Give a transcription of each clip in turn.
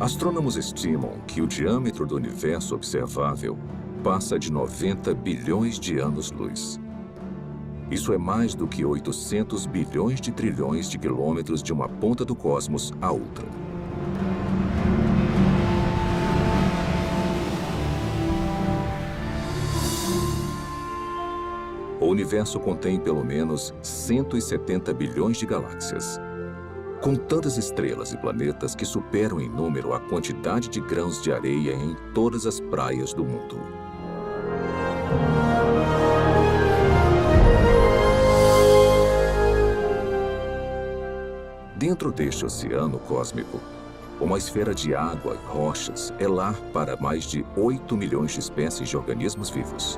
Astrônomos estimam que o diâmetro do universo observável passa de 90 bilhões de anos-luz. Isso é mais do que 800 bilhões de trilhões de quilômetros de uma ponta do cosmos à outra. O universo contém pelo menos 170 bilhões de galáxias, com tantas estrelas e planetas que superam em número a quantidade de grãos de areia em todas as praias do mundo. Dentro deste oceano cósmico, uma esfera de água e rochas é lar para mais de 8 milhões de espécies de organismos vivos.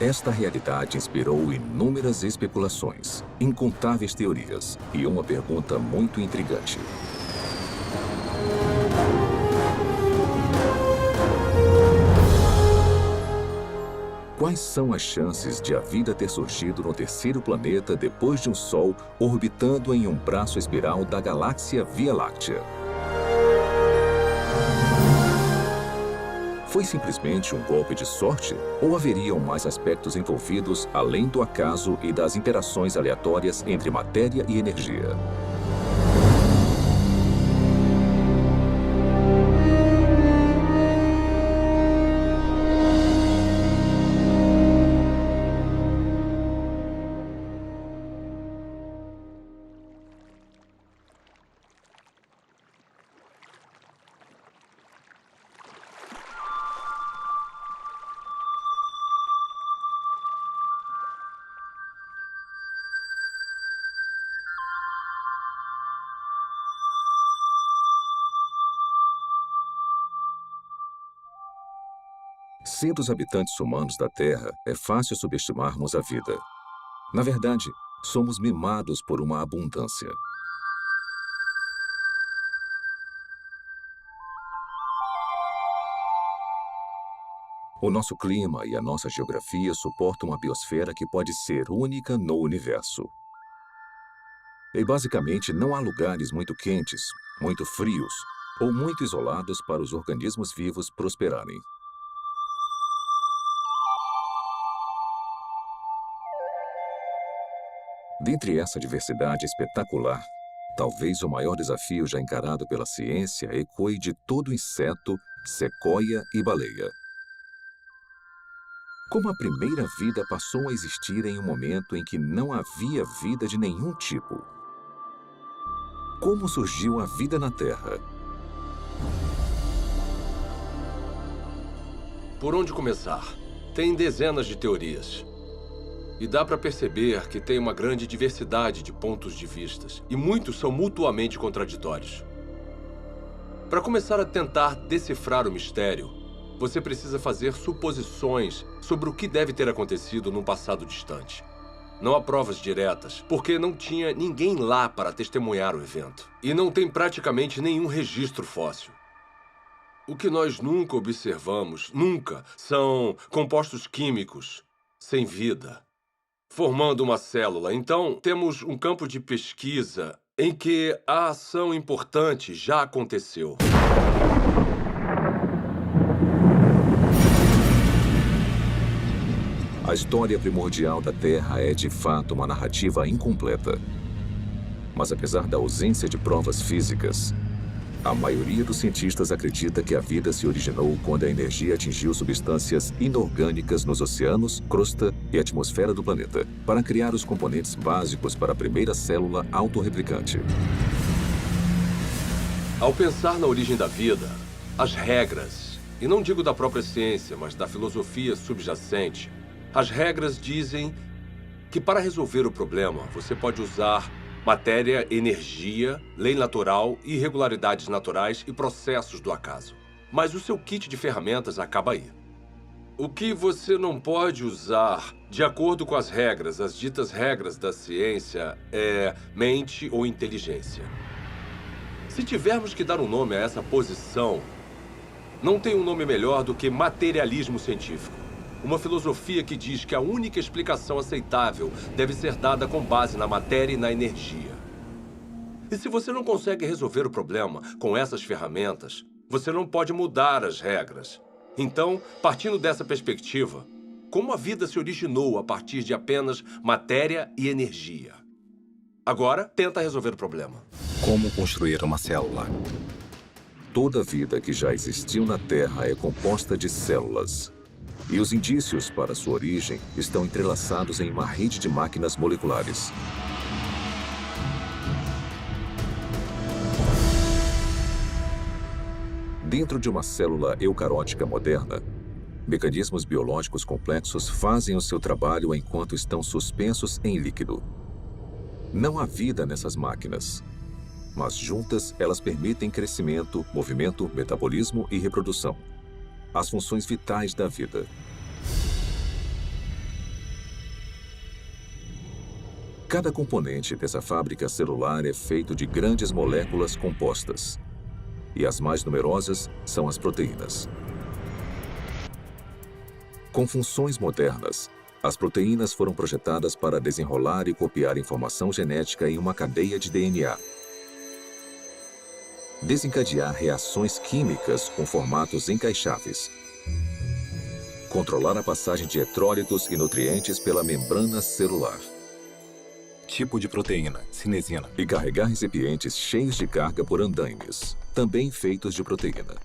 Esta realidade inspirou inúmeras especulações, incontáveis teorias e uma pergunta muito intrigante. Quais são as chances de a vida ter surgido no terceiro planeta depois de um Sol orbitando em um braço espiral da galáxia Via Láctea? Foi simplesmente um golpe de sorte ou haveriam mais aspectos envolvidos além do acaso e das interações aleatórias entre matéria e energia? Sendo os habitantes humanos da Terra, é fácil subestimarmos a vida. Na verdade, somos mimados por uma abundância. O nosso clima e a nossa geografia suportam uma biosfera que pode ser única no universo. E basicamente não há lugares muito quentes, muito frios ou muito isolados para os organismos vivos prosperarem. Dentre essa diversidade espetacular, talvez o maior desafio já encarado pela ciência ecoe de todo inseto, sequoia e baleia. Como a primeira vida passou a existir em um momento em que não havia vida de nenhum tipo? Como surgiu a vida na Terra? Por onde começar? Tem dezenas de teorias. E dá para perceber que tem uma grande diversidade de pontos de vistas, e muitos são mutuamente contraditórios. Para começar a tentar decifrar o mistério, você precisa fazer suposições sobre o que deve ter acontecido num passado distante. Não há provas diretas, porque não tinha ninguém lá para testemunhar o evento. E não tem praticamente nenhum registro fóssil. O que nós nunca observamos, são compostos químicos sem vida, formando uma célula. Então, temos um campo de pesquisa em que a ação importante já aconteceu. A história primordial da Terra é, de fato, uma narrativa incompleta. Mas apesar da ausência de provas físicas, a maioria dos cientistas acredita que a vida se originou quando a energia atingiu substâncias inorgânicas nos oceanos, crosta e atmosfera do planeta, para criar os componentes básicos para a primeira célula autorreplicante. Ao pensar na origem da vida, as regras, e não digo da própria ciência, mas da filosofia subjacente, as regras dizem que para resolver o problema, você pode usar matéria, energia, lei natural, irregularidades naturais e processos do acaso. Mas o seu kit de ferramentas acaba aí. O que você não pode usar, de acordo com as regras, as ditas regras da ciência, é mente ou inteligência. Se tivermos que dar um nome a essa posição, não tem um nome melhor do que materialismo científico. Uma filosofia que diz que a única explicação aceitável deve ser dada com base na matéria e na energia. E se você não consegue resolver o problema com essas ferramentas, você não pode mudar as regras. Então, partindo dessa perspectiva, como a vida se originou a partir de apenas matéria e energia? Agora, tenta resolver o problema. Como construir uma célula? Toda a vida que já existiu na Terra é composta de células. E os indícios para sua origem estão entrelaçados em uma rede de máquinas moleculares. Dentro de uma célula eucarótica moderna, mecanismos biológicos complexos fazem o seu trabalho enquanto estão suspensos em líquido. Não há vida nessas máquinas, mas juntas elas permitem crescimento, movimento, metabolismo e reprodução, as funções vitais da vida. Cada componente dessa fábrica celular é feito de grandes moléculas compostas, e as mais numerosas são as proteínas. Com funções modernas, as proteínas foram projetadas para desenrolar e copiar informação genética em uma cadeia de DNA. Desencadear reações químicas com formatos encaixáveis. Controlar a passagem de eletrólitos e nutrientes pela membrana celular. Tipo de proteína, cinesina. E carregar recipientes cheios de carga por andaimes, também feitos de proteína,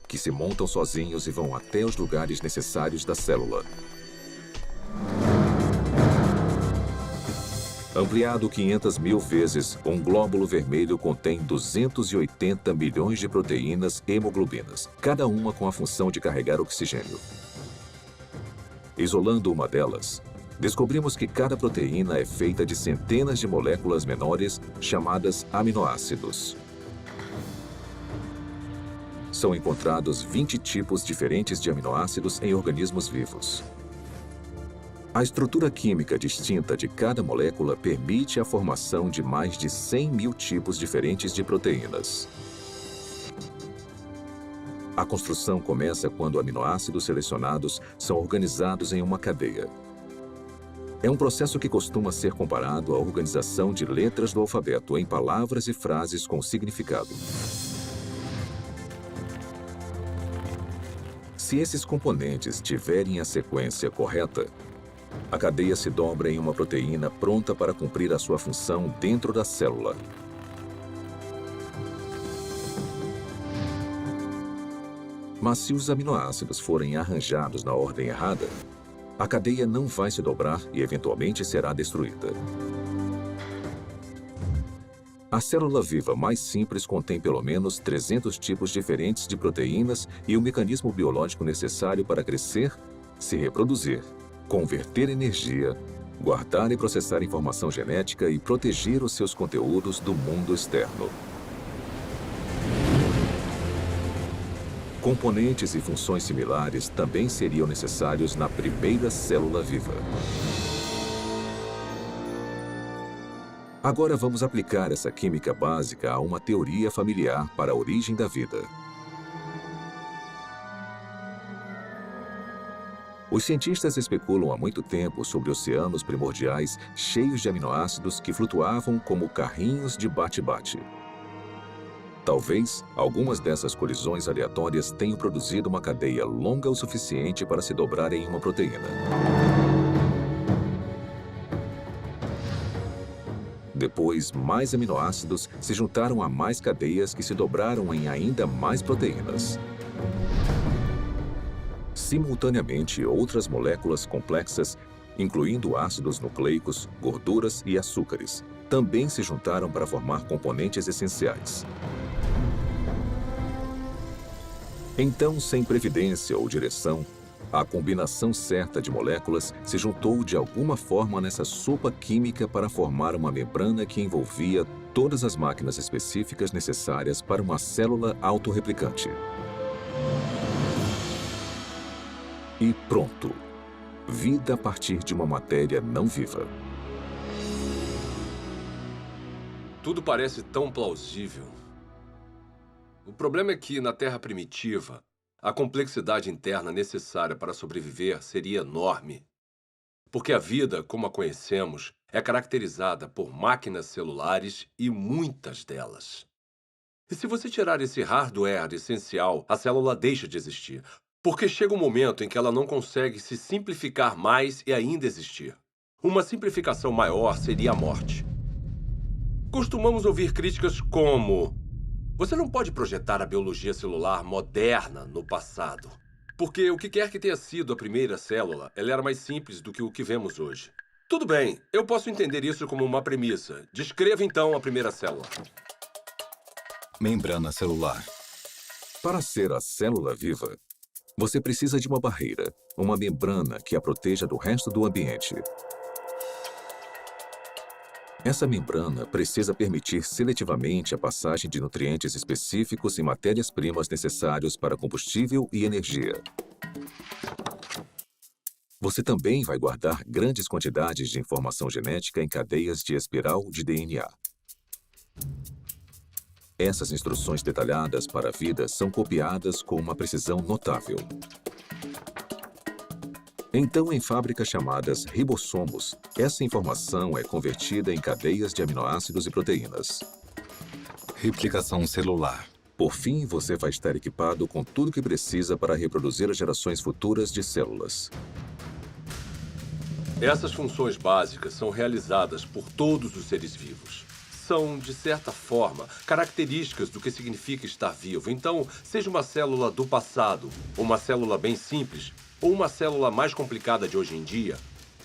que se montam sozinhos e vão até os lugares necessários da célula. Ampliado 500.000 vezes, um glóbulo vermelho contém 280 milhões de proteínas hemoglobinas, cada uma com a função de carregar oxigênio. Isolando uma delas, descobrimos que cada proteína é feita de centenas de moléculas menores chamadas aminoácidos. São encontrados 20 tipos diferentes de aminoácidos em organismos vivos. A estrutura química distinta de cada molécula permite a formação de mais de 100.000 tipos diferentes de proteínas. A construção começa quando aminoácidos selecionados são organizados em uma cadeia. É um processo que costuma ser comparado à organização de letras do alfabeto em palavras e frases com significado. Se esses componentes tiverem a sequência correta, a cadeia se dobra em uma proteína pronta para cumprir a sua função dentro da célula. Mas se os aminoácidos forem arranjados na ordem errada, a cadeia não vai se dobrar e eventualmente será destruída. A célula viva mais simples contém pelo menos 300 tipos diferentes de proteínas e o mecanismo biológico necessário para crescer, se reproduzir, converter energia, guardar e processar informação genética e proteger os seus conteúdos do mundo externo. Componentes e funções similares também seriam necessários na primeira célula viva. Agora vamos aplicar essa química básica a uma teoria familiar para a origem da vida. Os cientistas especulam há muito tempo sobre oceanos primordiais cheios de aminoácidos que flutuavam como carrinhos de bate-bate. Talvez algumas dessas colisões aleatórias tenham produzido uma cadeia longa o suficiente para se dobrar em uma proteína. Depois, mais aminoácidos se juntaram a mais cadeias que se dobraram em ainda mais proteínas. Simultaneamente, outras moléculas complexas, incluindo ácidos nucleicos, gorduras e açúcares, também se juntaram para formar componentes essenciais. Então, sem previdência ou direção, a combinação certa de moléculas se juntou de alguma forma nessa sopa química para formar uma membrana que envolvia todas as máquinas específicas necessárias para uma célula autorreplicante. E pronto! Vida a partir de uma matéria não viva. Tudo parece tão plausível. O problema é que, na Terra primitiva, a complexidade interna necessária para sobreviver seria enorme. Porque a vida, como a conhecemos, é caracterizada por máquinas celulares e muitas delas. E se você tirar esse hardware essencial, a célula deixa de existir, porque chega um momento em que ela não consegue se simplificar mais e ainda existir. Uma simplificação maior seria a morte. Costumamos ouvir críticas como: você não pode projetar a biologia celular moderna no passado, porque o que quer que tenha sido a primeira célula, ela era mais simples do que o que vemos hoje. Tudo bem, eu posso entender isso como uma premissa. Descreva então a primeira célula. Membrana celular. Para ser a célula viva, você precisa de uma barreira, uma membrana que a proteja do resto do ambiente. Essa membrana precisa permitir seletivamente a passagem de nutrientes específicos e matérias-primas necessários para combustível e energia. Você também vai guardar grandes quantidades de informação genética em cadeias de espiral de DNA. Essas instruções detalhadas para a vida são copiadas com uma precisão notável. Então, em fábricas chamadas ribossomos, essa informação é convertida em cadeias de aminoácidos e proteínas. Replicação celular. Por fim, você vai estar equipado com tudo o que precisa para reproduzir as gerações futuras de células. Essas funções básicas são realizadas por todos os seres vivos. São, de certa forma, características do que significa estar vivo. Então, seja uma célula do passado, ou uma célula bem simples, ou uma célula mais complicada de hoje em dia,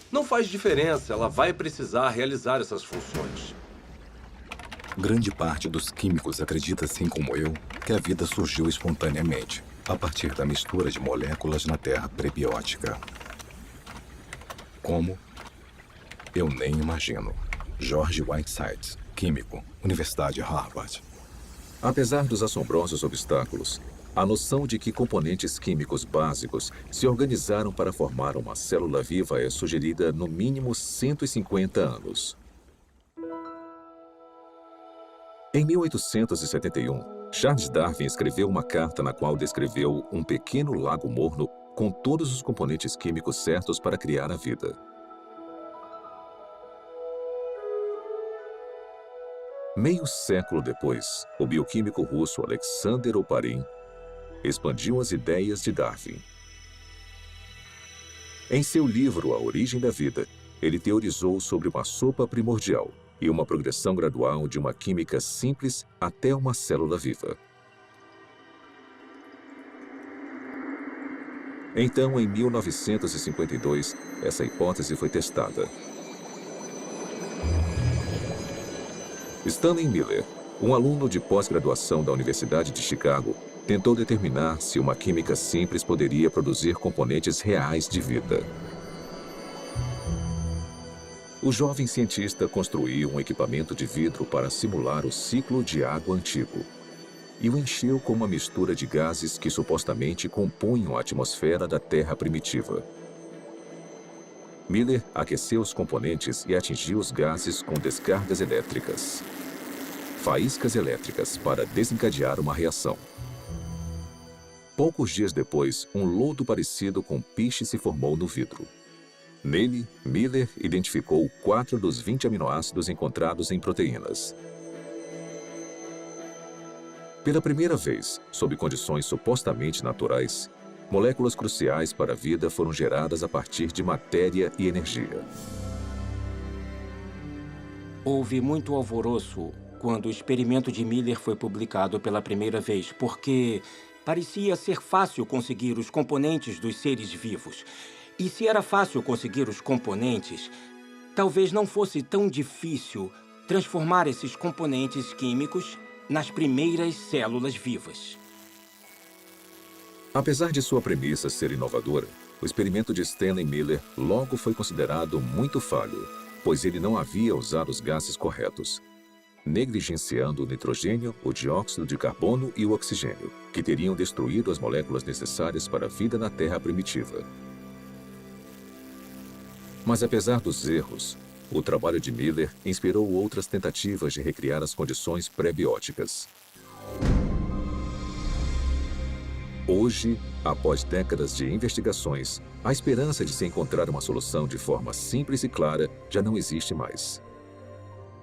não faz diferença, ela vai precisar realizar essas funções. Grande parte dos químicos acredita, assim como eu, que a vida surgiu espontaneamente, a partir da mistura de moléculas na terra prebiótica. Como? Eu nem imagino. George Whiteside, químico, Universidade Harvard. Apesar dos assombrosos obstáculos, a noção de que componentes químicos básicos se organizaram para formar uma célula viva é sugerida no mínimo 150 anos. Em 1871, Charles Darwin escreveu uma carta na qual descreveu um pequeno lago morno com todos os componentes químicos certos para criar a vida. Meio século depois, o bioquímico russo Alexander Oparin expandiu as ideias de Darwin. Em seu livro A Origem da Vida, ele teorizou sobre uma sopa primordial e uma progressão gradual de uma química simples até uma célula viva. Então, em 1952, essa hipótese foi testada. Stanley Miller, um aluno de pós-graduação da Universidade de Chicago, tentou determinar se uma química simples poderia produzir componentes reais de vida. O jovem cientista construiu um equipamento de vidro para simular o ciclo de água antigo e o encheu com uma mistura de gases que supostamente compunham a atmosfera da Terra primitiva. Miller aqueceu os componentes e atingiu os gases com descargas elétricas. Faíscas elétricas para desencadear uma reação. Poucos dias depois, um lodo parecido com piche se formou no vidro. Nele, Miller identificou 4 dos 20 aminoácidos encontrados em proteínas. Pela primeira vez, sob condições supostamente naturais, moléculas cruciais para a vida foram geradas a partir de matéria e energia. Houve muito alvoroço quando o experimento de Miller foi publicado pela primeira vez, porque parecia ser fácil conseguir os componentes dos seres vivos. E se era fácil conseguir os componentes, talvez não fosse tão difícil transformar esses componentes químicos nas primeiras células vivas. Apesar de sua premissa ser inovadora, o experimento de Stanley Miller logo foi considerado muito falho, pois ele não havia usado os gases corretos, negligenciando o nitrogênio, o dióxido de carbono e o oxigênio, que teriam destruído as moléculas necessárias para a vida na Terra primitiva. Mas apesar dos erros, o trabalho de Miller inspirou outras tentativas de recriar as condições pré-bióticas. Hoje, após décadas de investigações, a esperança de se encontrar uma solução de forma simples e clara já não existe mais.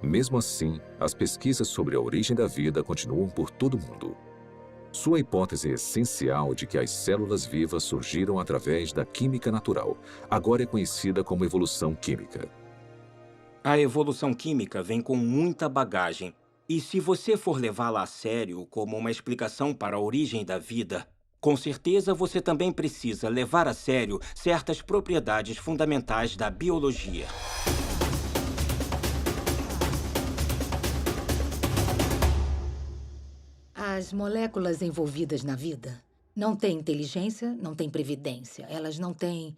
Mesmo assim, as pesquisas sobre a origem da vida continuam por todo o mundo. Sua hipótese essencial de que as células vivas surgiram através da química natural agora é conhecida como evolução química. A evolução química vem com muita bagagem. E se você for levá-la a sério como uma explicação para a origem da vida, com certeza você também precisa levar a sério certas propriedades fundamentais da biologia. As moléculas envolvidas na vida não têm inteligência, não têm previdência. Elas não têm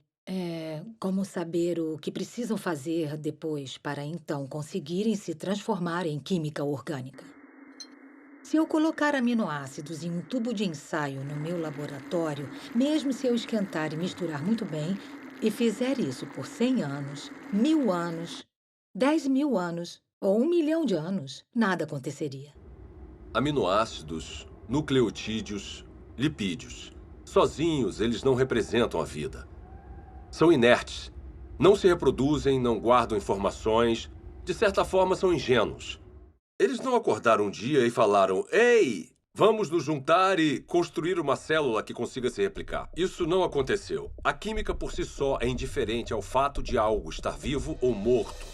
como saber o que precisam fazer depois para então conseguirem se transformar em química orgânica. Se eu colocar aminoácidos em um tubo de ensaio no meu laboratório, mesmo se eu esquentar e misturar muito bem, e fizer isso por 100 anos, 1000 anos, 10.000 anos ou 1 milhão de anos, nada aconteceria. Aminoácidos, nucleotídeos, lipídios. Sozinhos, eles não representam a vida. São inertes. Não se reproduzem, não guardam informações. De certa forma, são ingênuos. Eles não acordaram um dia e falaram: "Ei, vamos nos juntar e construir uma célula que consiga se replicar." Isso não aconteceu. A química por si só é indiferente ao fato de algo estar vivo ou morto.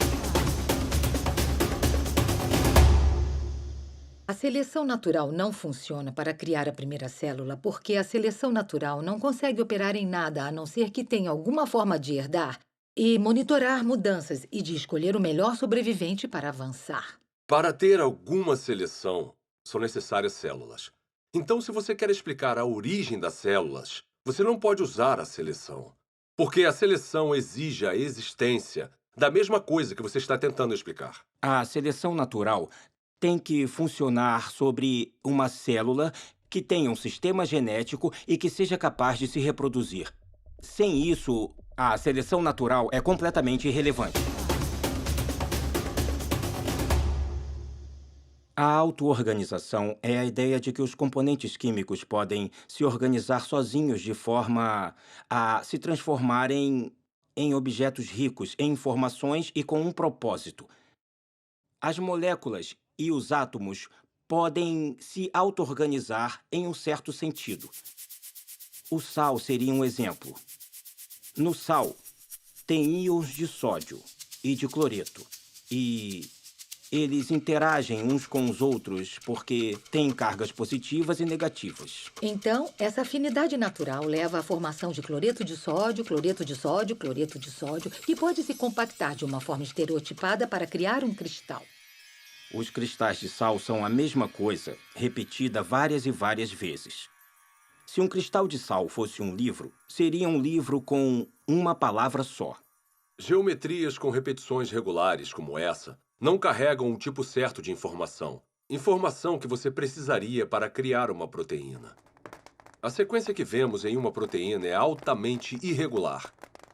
A seleção natural não funciona para criar a primeira célula porque a seleção natural não consegue operar em nada a não ser que tenha alguma forma de herdar e monitorar mudanças e de escolher o melhor sobrevivente para avançar. Para ter alguma seleção, são necessárias células. Então, se você quer explicar a origem das células, você não pode usar a seleção. Porque a seleção exige a existência da mesma coisa que você está tentando explicar. A seleção natural tem que funcionar sobre uma célula que tenha um sistema genético e que seja capaz de se reproduzir. Sem isso, a seleção natural é completamente irrelevante. A auto-organização é a ideia de que os componentes químicos podem se organizar sozinhos de forma a se transformarem em objetos ricos em informações e com um propósito. As moléculas e os átomos podem se auto-organizar em um certo sentido. O sal seria um exemplo. No sal, tem íons de sódio e de cloreto. E eles interagem uns com os outros porque têm cargas positivas e negativas. Então, essa afinidade natural leva à formação de cloreto de sódio, cloreto de sódio, cloreto de sódio, que pode se compactar de uma forma estereotipada para criar um cristal. Os cristais de sal são a mesma coisa, repetida várias e várias vezes. Se um cristal de sal fosse um livro, seria um livro com uma palavra só. Geometrias com repetições regulares como essa não carregam um tipo certo de informação. Informação que você precisaria para criar uma proteína. A sequência que vemos em uma proteína é altamente irregular.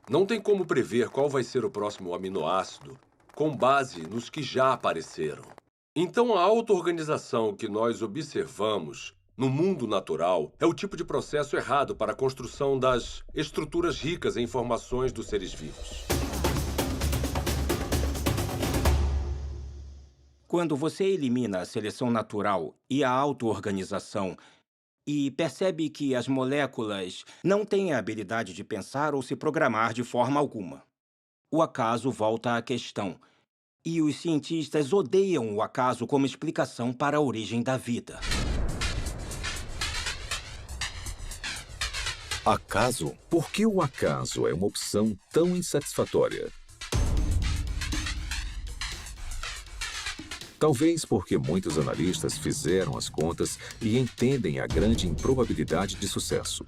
Não tem como prever qual vai ser o próximo aminoácido com base nos que já apareceram. Então, a auto-organização que nós observamos no mundo natural é o tipo de processo errado para a construção das estruturas ricas em informações dos seres vivos. Quando você elimina a seleção natural e a auto-organização e percebe que as moléculas não têm a habilidade de pensar ou se programar de forma alguma, o acaso volta à questão. E os cientistas odeiam o acaso como explicação para a origem da vida. Acaso? Por que o acaso é uma opção tão insatisfatória? Talvez porque muitos analistas fizeram as contas e entendem a grande improbabilidade de sucesso.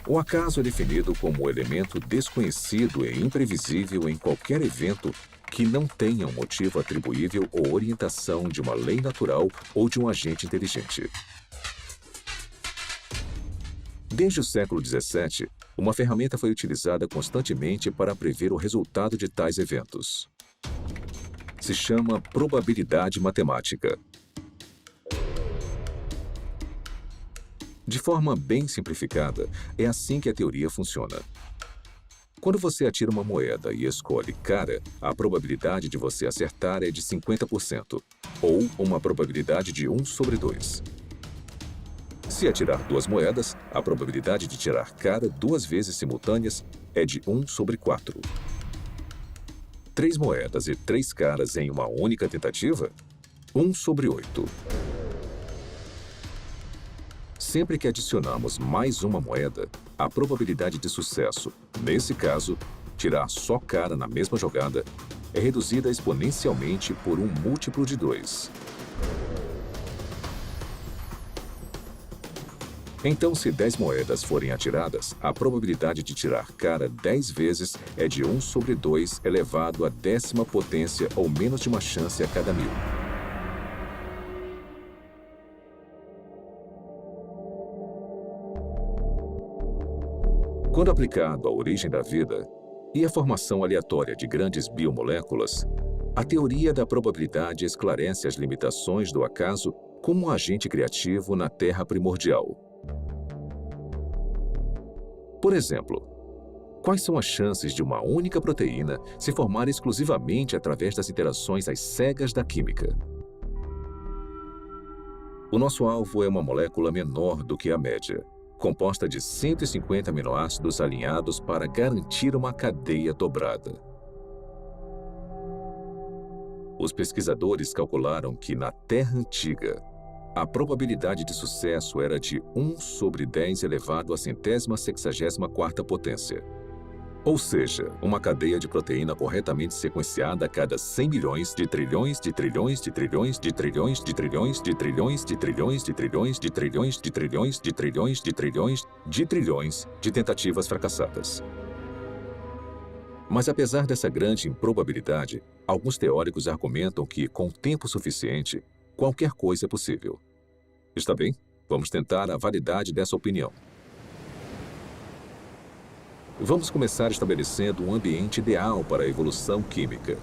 O acaso é definido como o elemento desconhecido e imprevisível em qualquer evento que não tenha um motivo atribuível ou orientação de uma lei natural ou de um agente inteligente. Desde o século XVII, uma ferramenta foi utilizada constantemente para prever o resultado de tais eventos. Se chama probabilidade matemática. De forma bem simplificada, é assim que a teoria funciona. Quando você atira uma moeda e escolhe cara, a probabilidade de você acertar é de 50%, ou uma probabilidade de 1 sobre 2. Se atirar 2 moedas, a probabilidade de tirar cara 2 vezes simultâneas é de 1 sobre 4. 3 moedas e 3 caras em uma única tentativa? 1 sobre 8. Sempre que adicionamos mais uma moeda, a probabilidade de sucesso, nesse caso, tirar só cara na mesma jogada, é reduzida exponencialmente por um múltiplo de 2. Então, se 10 moedas forem atiradas, a probabilidade de tirar cara 10 vezes é de 1 sobre 2 elevado à 10ª potência ou menos de uma chance a cada 1000. Quando aplicado à origem da vida e à formação aleatória de grandes biomoléculas, a teoria da probabilidade esclarece as limitações do acaso como um agente criativo na Terra primordial. Por exemplo, quais são as chances de uma única proteína se formar exclusivamente através das interações às cegas da química? O nosso alvo é uma molécula menor do que a média, composta de 150 aminoácidos alinhados para garantir uma cadeia dobrada. Os pesquisadores calcularam que, na Terra antiga, a probabilidade de sucesso era de 1 sobre 10 elevado à 164ª potência. Ou seja, uma cadeia de proteína corretamente sequenciada a cada 100 milhões de trilhões de trilhões de trilhões de trilhões de trilhões de trilhões de trilhões de trilhões de trilhões de trilhões de trilhões de trilhões de trilhões de tentativas fracassadas. Mas apesar dessa grande improbabilidade, alguns teóricos argumentam que, com tempo suficiente, qualquer coisa é possível. Está bem? Vamos tentar a validade dessa opinião. Vamos começar estabelecendo um ambiente ideal para a evolução química.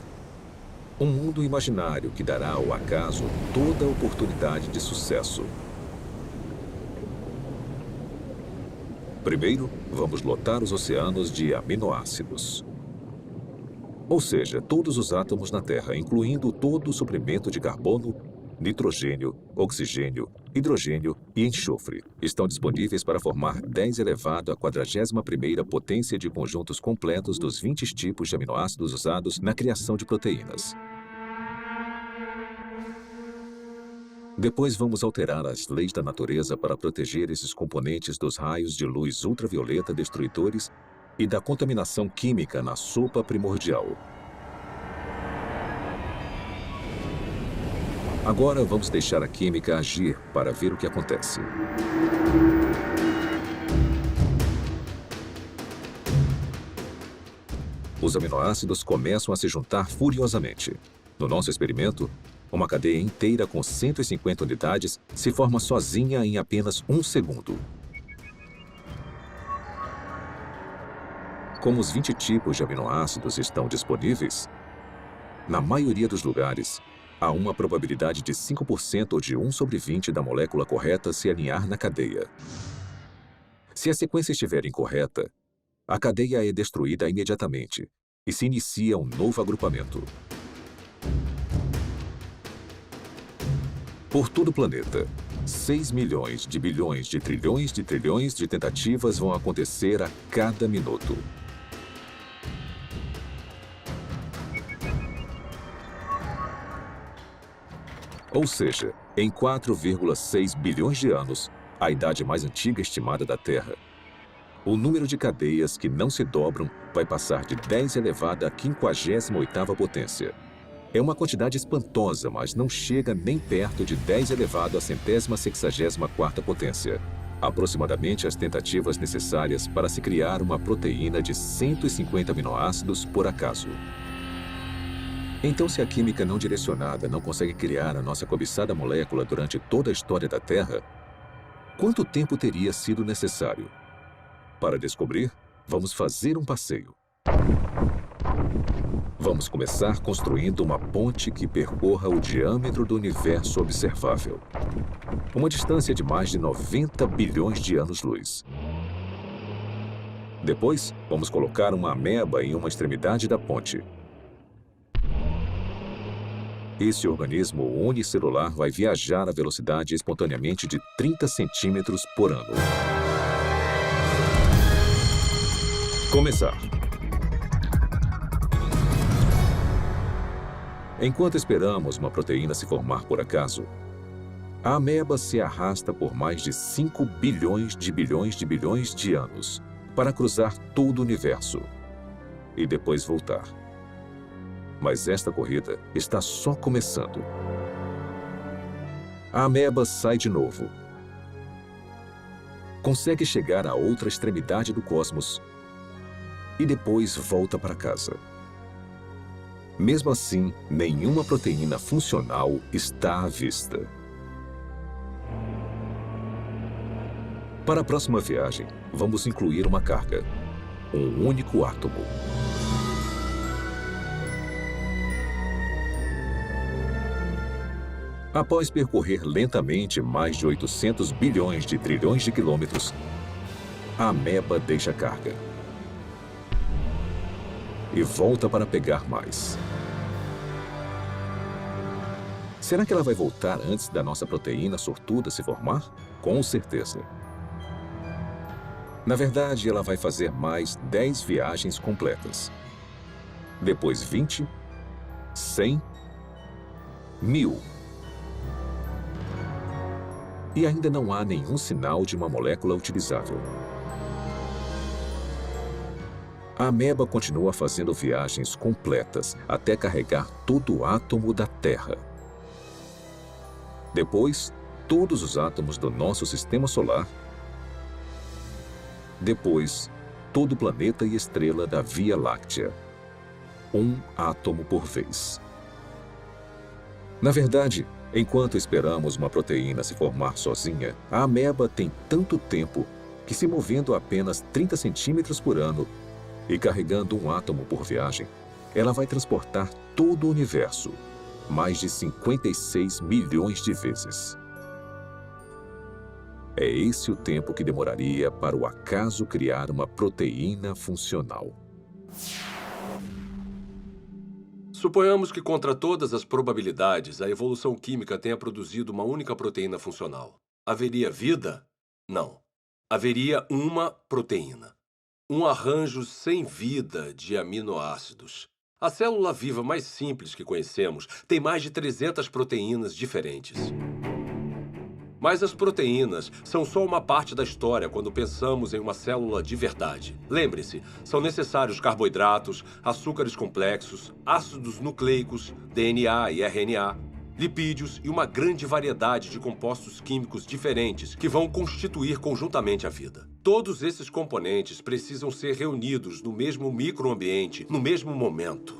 Um mundo imaginário que dará ao acaso toda a oportunidade de sucesso. Primeiro, vamos lotar os oceanos de aminoácidos. Ou seja, todos os átomos na Terra, incluindo todo o suprimento de carbono, nitrogênio, oxigênio, hidrogênio e enxofre, estão disponíveis para formar 10 elevado à 41ª potência de conjuntos completos dos 20 tipos de aminoácidos usados na criação de proteínas. Depois vamos alterar as leis da natureza para proteger esses componentes dos raios de luz ultravioleta destruidores e da contaminação química na sopa primordial. Agora vamos deixar a química agir para ver o que acontece. Os aminoácidos começam a se juntar furiosamente. No nosso experimento, uma cadeia inteira com 150 unidades se forma sozinha em apenas 1 segundo. Como os 20 tipos de aminoácidos estão disponíveis, na maioria dos lugares, há uma probabilidade de 5% ou de 1 sobre 20 da molécula correta se alinhar na cadeia. Se a sequência estiver incorreta, a cadeia é destruída imediatamente e se inicia um novo agrupamento. Por todo o planeta, 6 milhões de bilhões de trilhões de trilhões de tentativas vão acontecer a cada minuto. Ou seja, em 4,6 bilhões de anos, a idade mais antiga estimada da Terra, o número de cadeias que não se dobram vai passar de 10 elevado à 58ª potência. É uma quantidade espantosa, mas não chega nem perto de 10 elevado à 164ª potência. Aproximadamente as tentativas necessárias para se criar uma proteína de 150 aminoácidos por acaso. Então, se a química não direcionada não consegue criar a nossa cobiçada molécula durante toda a história da Terra, quanto tempo teria sido necessário? Para descobrir, vamos fazer um passeio. Vamos começar construindo uma ponte que percorra o diâmetro do universo observável. Uma distância de mais de 90 bilhões de anos-luz. Depois, vamos colocar uma ameba em uma extremidade da ponte. Esse organismo unicelular vai viajar a velocidade espontaneamente de 30 centímetros por ano. Começar. Enquanto esperamos uma proteína se formar por acaso, a ameba se arrasta por mais de 5 bilhões de anos para cruzar todo o universo e depois voltar. Mas esta corrida está só começando. A ameba sai de novo. Consegue chegar à outra extremidade do cosmos e depois volta para casa. Mesmo assim, nenhuma proteína funcional está à vista. Para a próxima viagem, vamos incluir uma carga, um único átomo. Após percorrer lentamente mais de 800 bilhões de trilhões de quilômetros, a ameba deixa a carga e volta para pegar mais. Será que ela vai voltar antes da nossa proteína sortuda se formar? Com certeza. Na verdade, ela vai fazer mais 10 viagens completas. Depois 20, 100, 1000. E ainda não há nenhum sinal de uma molécula utilizável. A ameba continua fazendo viagens completas até carregar todo o átomo da Terra. Depois, todos os átomos do nosso sistema solar. Depois, todo o planeta e estrela da Via Láctea. Um átomo por vez. Na verdade, enquanto esperamos uma proteína se formar sozinha, a ameba tem tanto tempo que, se movendo a apenas 30 centímetros por ano e carregando um átomo por viagem, ela vai transportar todo o universo, mais de 56 milhões de vezes. É esse o tempo que demoraria para o acaso criar uma proteína funcional. Suponhamos que, contra todas as probabilidades, a evolução química tenha produzido uma única proteína funcional. Haveria vida? Não. Haveria uma proteína. Um arranjo sem vida de aminoácidos. A célula viva mais simples que conhecemos tem mais de 300 proteínas diferentes. Mas as proteínas são só uma parte da história quando pensamos em uma célula de verdade. Lembre-se, são necessários carboidratos, açúcares complexos, ácidos nucleicos, DNA e RNA, lipídios e uma grande variedade de compostos químicos diferentes que vão constituir conjuntamente a vida. Todos esses componentes precisam ser reunidos no mesmo microambiente, no mesmo momento.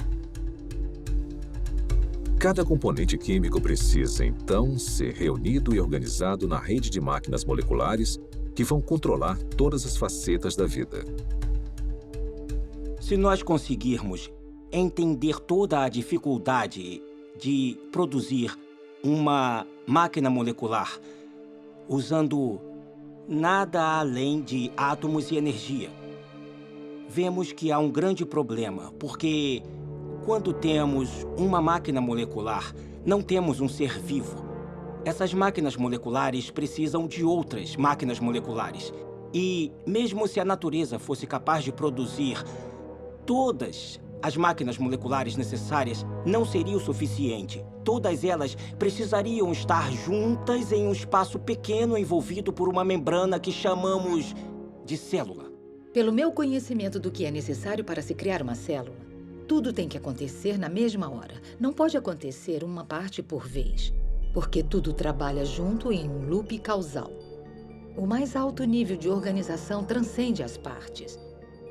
Cada componente químico precisa, então, ser reunido e organizado na rede de máquinas moleculares que vão controlar todas as facetas da vida. Se nós conseguirmos entender toda a dificuldade de produzir uma máquina molecular usando nada além de átomos e energia, vemos que há um grande problema, porque quando temos uma máquina molecular, não temos um ser vivo. Essas máquinas moleculares precisam de outras máquinas moleculares. E mesmo se a natureza fosse capaz de produzir todas as máquinas moleculares necessárias, não seria o suficiente. Todas elas precisariam estar juntas em um espaço pequeno envolvido por uma membrana que chamamos de célula. Pelo meu conhecimento do que é necessário para se criar uma célula, tudo tem que acontecer na mesma hora. Não pode acontecer uma parte por vez, porque tudo trabalha junto em um loop causal. O mais alto nível de organização transcende as partes.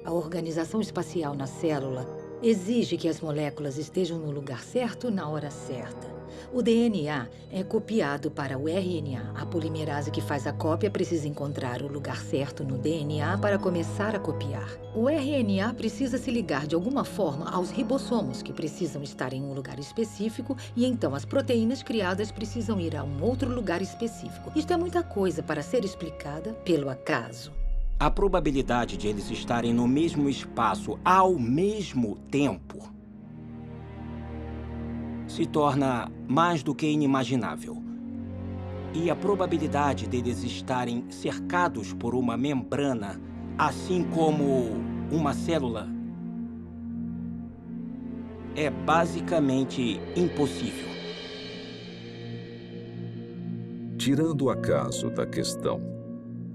A organização espacial na célula Exige que as moléculas estejam no lugar certo na hora certa. O DNA é copiado para o RNA. A polimerase que faz a cópia precisa encontrar o lugar certo no DNA para começar a copiar. O RNA precisa se ligar de alguma forma aos ribossomos, que precisam estar em um lugar específico, e então as proteínas criadas precisam ir a um outro lugar específico. Isto é muita coisa para ser explicada pelo acaso. A probabilidade de eles estarem no mesmo espaço ao mesmo tempo se torna mais do que inimaginável. E a probabilidade deles estarem cercados por uma membrana, assim como uma célula, é basicamente impossível. Tirando o acaso da questão,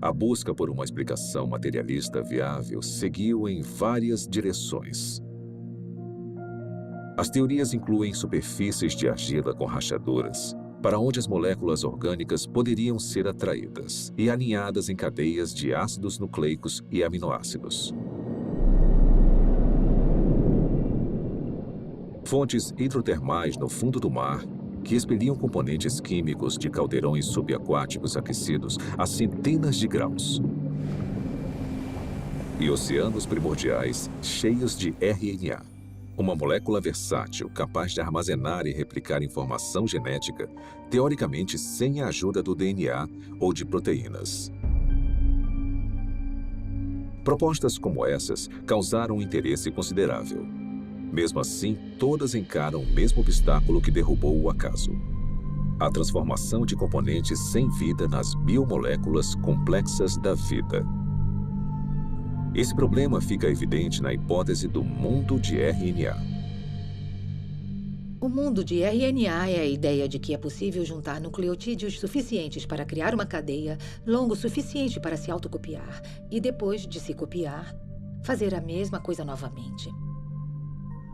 a busca por uma explicação materialista viável seguiu em várias direções. As teorias incluem superfícies de argila com rachaduras, para onde as moléculas orgânicas poderiam ser atraídas e alinhadas em cadeias de ácidos nucleicos e aminoácidos. Fontes hidrotermais no fundo do mar, que expeliam componentes químicos de caldeirões subaquáticos aquecidos a centenas de graus. E oceanos primordiais cheios de RNA. Uma molécula versátil, capaz de armazenar e replicar informação genética, teoricamente sem a ajuda do DNA ou de proteínas. Propostas como essas causaram um interesse considerável. Mesmo assim, todas encaram o mesmo obstáculo que derrubou o acaso: a transformação de componentes sem vida nas biomoléculas complexas da vida. Esse problema fica evidente na hipótese do mundo de RNA. O mundo de RNA é a ideia de que é possível juntar nucleotídeos suficientes para criar uma cadeia longo o suficiente para se autocopiar e, depois de se copiar, fazer a mesma coisa novamente.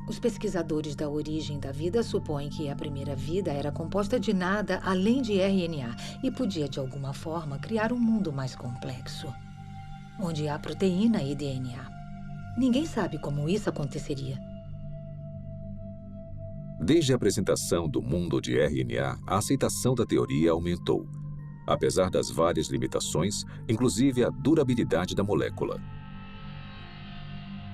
Os pesquisadores da origem da vida supõem que a primeira vida era composta de nada além de RNA e podia, de alguma forma, criar um mundo mais complexo, onde há proteína e DNA. Ninguém sabe como isso aconteceria. Desde a apresentação do mundo de RNA, a aceitação da teoria aumentou, apesar das várias limitações, inclusive a durabilidade da molécula.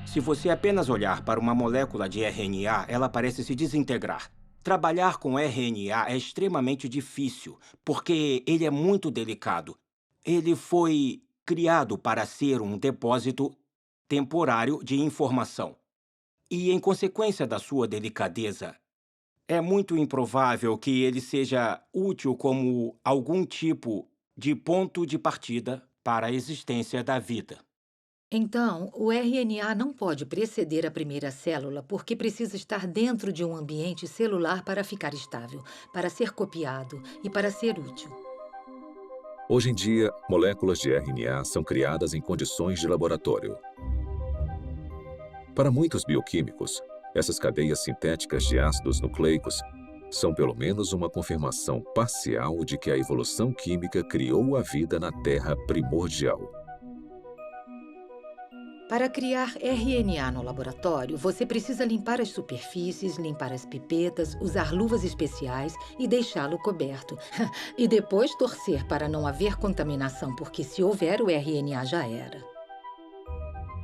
Se você apenas olhar para uma molécula de RNA, ela parece se desintegrar. Trabalhar com RNA é extremamente difícil, porque ele é muito delicado. Ele foi criado para ser um depósito temporário de informação. E, em consequência da sua delicadeza, é muito improvável que ele seja útil como algum tipo de ponto de partida para a existência da vida. Então, o RNA não pode preceder a primeira célula porque precisa estar dentro de um ambiente celular para ficar estável, para ser copiado e para ser útil. Hoje em dia, moléculas de RNA são criadas em condições de laboratório. Para muitos bioquímicos, essas cadeias sintéticas de ácidos nucleicos são pelo menos uma confirmação parcial de que a evolução química criou a vida na Terra primordial. Para criar RNA no laboratório, você precisa limpar as superfícies, limpar as pipetas, usar luvas especiais e deixá-lo coberto. E depois torcer para não haver contaminação, porque se houver, o RNA já era.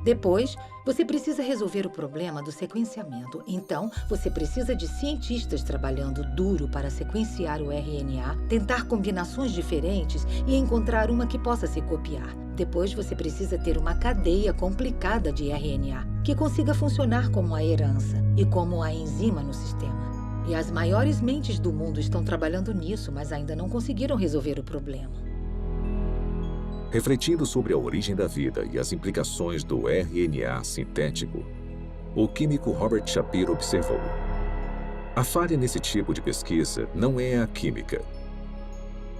Depois, você precisa resolver o problema do sequenciamento. Então, você precisa de cientistas trabalhando duro para sequenciar o RNA, tentar combinações diferentes e encontrar uma que possa se copiar. Depois, você precisa ter uma cadeia complicada de RNA, que consiga funcionar como a herança e como a enzima no sistema. E as maiores mentes do mundo estão trabalhando nisso, mas ainda não conseguiram resolver o problema. Refletindo sobre a origem da vida e as implicações do RNA sintético, o químico Robert Shapiro observou: a falha nesse tipo de pesquisa não é a química.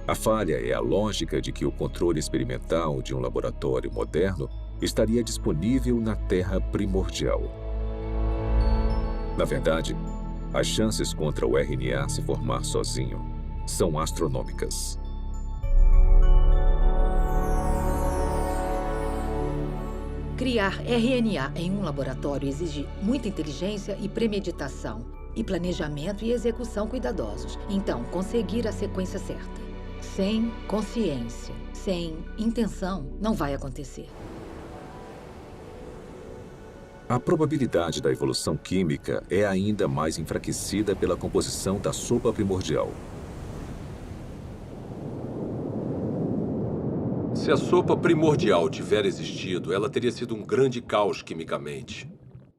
A falha é a lógica de que o controle experimental de um laboratório moderno estaria disponível na Terra primordial. Na verdade, as chances contra o RNA se formar sozinho são astronômicas. Criar RNA em um laboratório exige muita inteligência e premeditação, e planejamento e execução cuidadosos. Então, conseguir a sequência certa. Sem consciência, sem intenção, não vai acontecer. A probabilidade da evolução química é ainda mais enfraquecida pela composição da sopa primordial. Se a sopa primordial tiver existido, ela teria sido um grande caos quimicamente.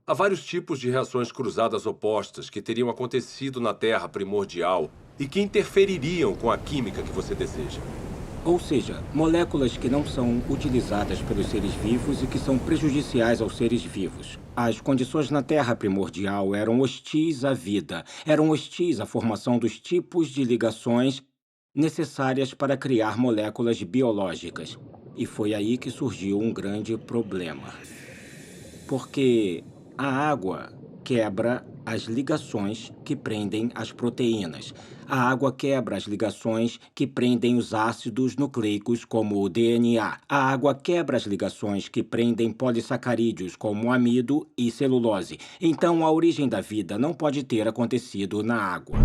Há vários tipos de reações cruzadas opostas que teriam acontecido na Terra primordial e que interfeririam com a química que você deseja. Ou seja, moléculas que não são utilizadas pelos seres vivos e que são prejudiciais aos seres vivos. As condições na Terra primordial eram hostis à vida, eram hostis à formação dos tipos de ligações necessárias para criar moléculas biológicas. E foi aí que surgiu um grande problema. Porque a água quebra as ligações que prendem as proteínas. A água quebra as ligações que prendem os ácidos nucleicos, como o DNA. A água quebra as ligações que prendem polissacarídeos, como amido e celulose. Então, a origem da vida não pode ter acontecido na água.